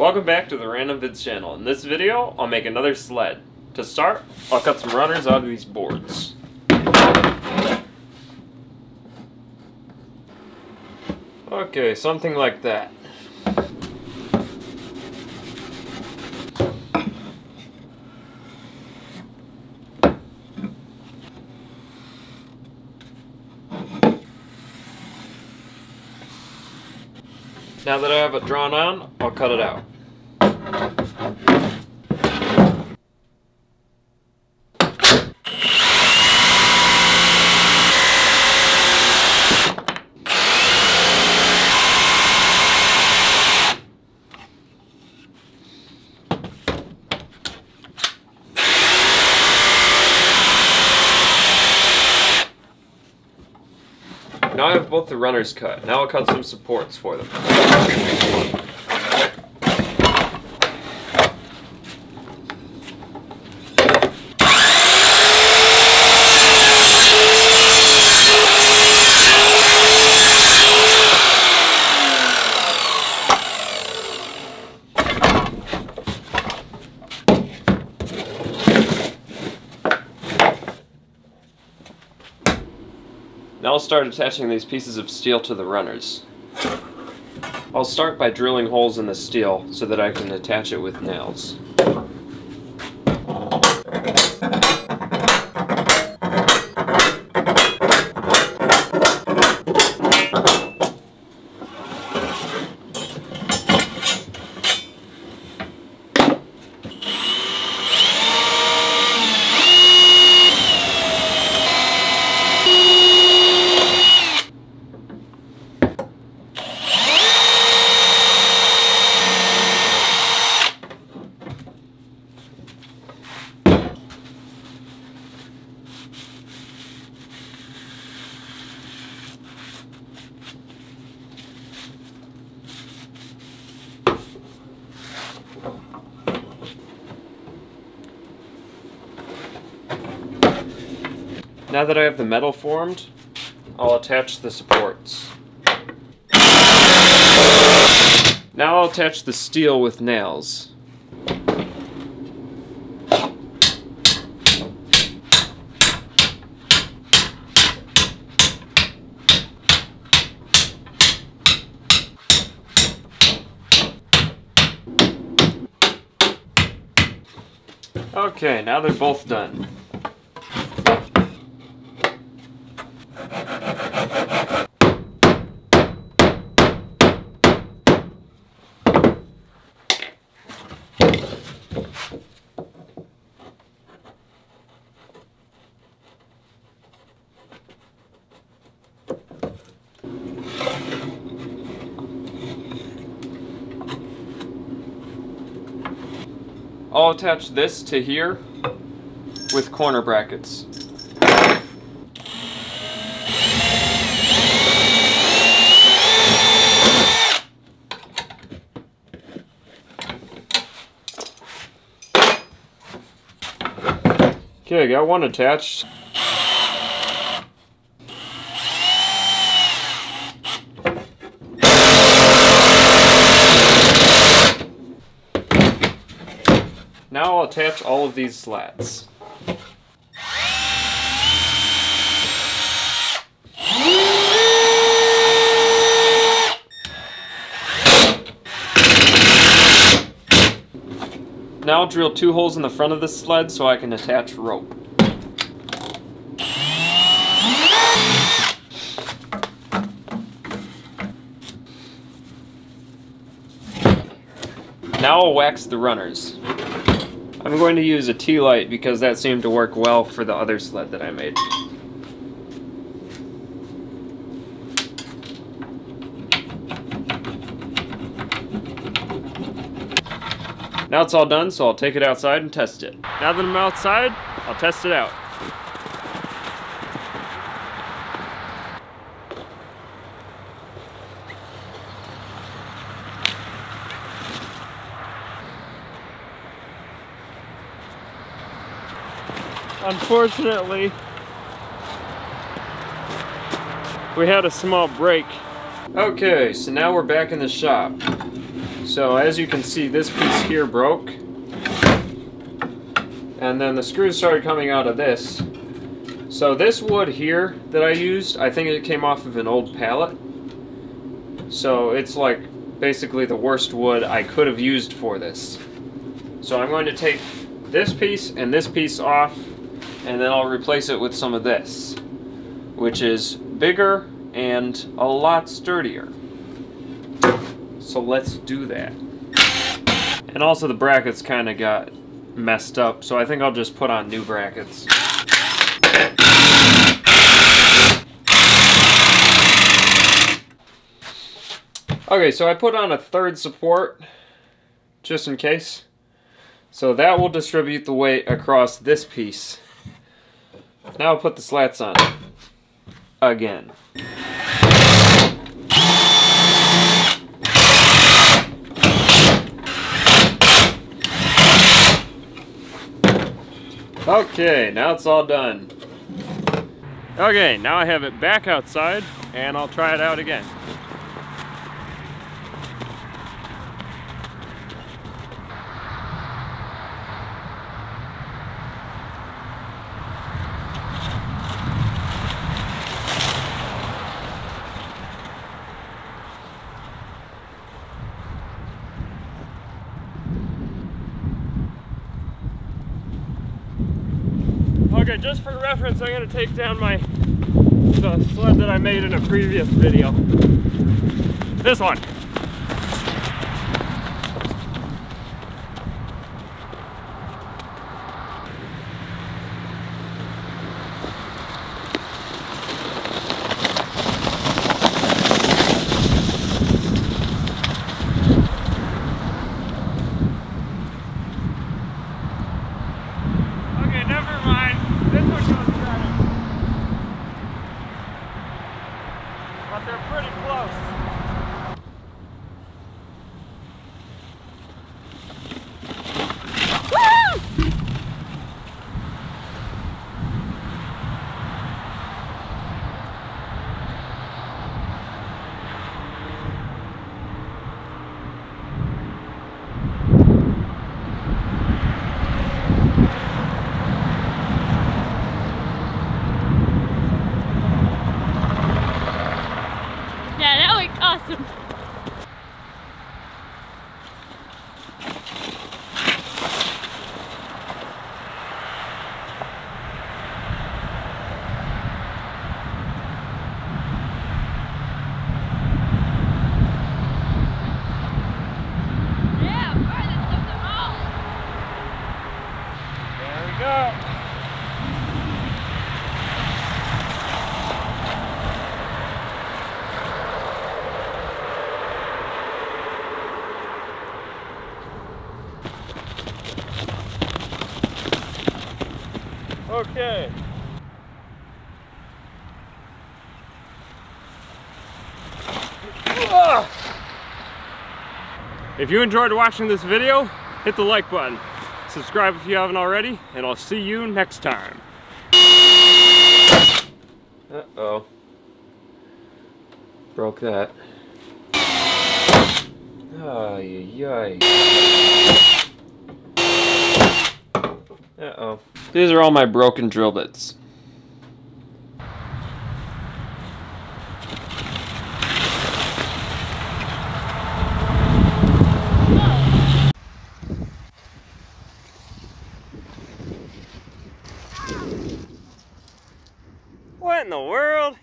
Welcome back to the Random Vids channel. In this video, I'll make another sled. To start, I'll cut some runners out of these boards. Okay, something like that. Now that I have it drawn on, I'll cut it out. Now I have both the runners cut. Now I'll cut some supports for them. Now I'll start attaching these pieces of steel to the runners. I'll start by drilling holes in the steel so that I can attach it with nails. Now that I have the metal formed, I'll attach the supports. Now I'll attach the steel with nails. Okay, now they're both done. I'll attach this to here with corner brackets. Okay, I got one attached. Now I'll attach all of these slats. Now I'll drill 2 holes in the front of the sled so I can attach rope. Now I'll wax the runners. I'm going to use a tea light because that seemed to work well for the other sled that I made. Now it's all done, so I'll take it outside and test it. Now that I'm outside, I'll test it out. Unfortunately, we had a small break. Okay, so now we're back in the shop. So as you can see, this piece here broke. And then the screws started coming out of this. So this wood here that I used, I think it came off of an old pallet. So it's like basically the worst wood I could have used for this. So I'm going to take this piece and this piece off, and then I'll replace it with some of this, which is bigger and a lot sturdier. So let's do that. And also the brackets kind of got messed up, so I think I'll just put on new brackets. Okay, so I put on a third support just in case. So that will distribute the weight across this piece. Now I'll put the slats on again. Okay, now it's all done. Okay, now I have it back outside and I'll try it out again. Okay, just for reference, I'm going to take down the sled that I made in a previous video. This one. Okay, never mind. This one goes better. But they're pretty close. Woo! Yeah, that looked awesome. Yeah, farthest of them all. There we go. Okay. If you enjoyed watching this video, hit the like button. Subscribe if you haven't already, and I'll see you next time. Uh-oh. Broke that. Ay-yi-yi. Uh-oh. These are all my broken drill bits. What in the world?